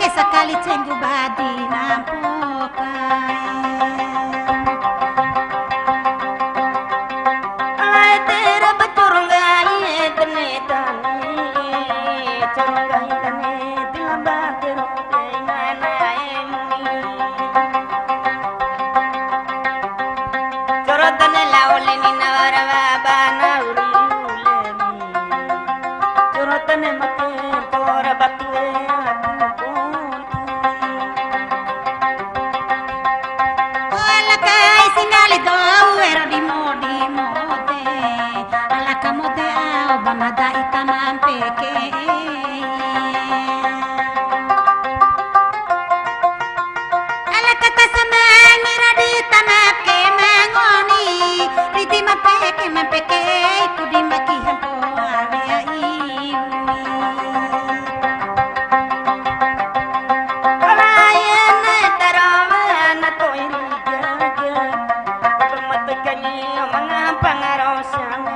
Sekali cenggu badi nampokai Alai tera bacurungai tenetani Curungai tane dilambatiru kenanaemi Curotane lauleni naravabana uriulemi Curotane mati pora batue Mada itaman peke Ala kata sama niradi tanap ke mangoni Ridi mapeke Kudi maki hampo avia iwi Alayana tarawana toiri jaga Pematekani mga pangarosang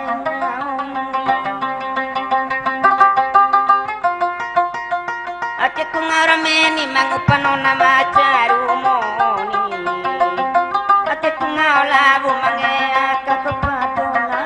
Rameni mangupano na macharumoni Ate kungaulabu mangea kakapatola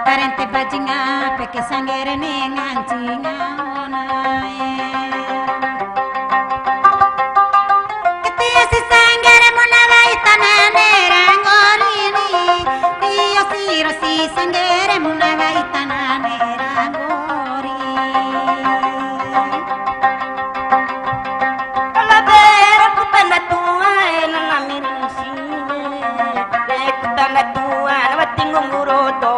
Karente bajinga peke sangere ne ngancinga onae Ketia si sangere munawai tanane rangorini Rio siro si sangere munawai tanane rangori Ala bera kutana tuae nanamirisine Kutana tuae nawatingong uroto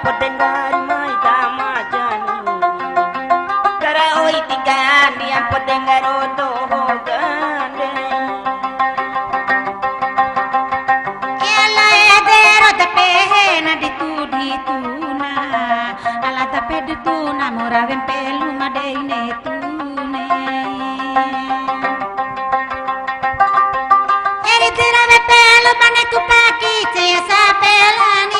Potengari mai damajani Kara oi tigani ang potengaro dohogane Ela edero de pehena dituna Ala tape dituna moraven pelu madeine tune Eri tirave pelu mane kupaki ceya sa pelani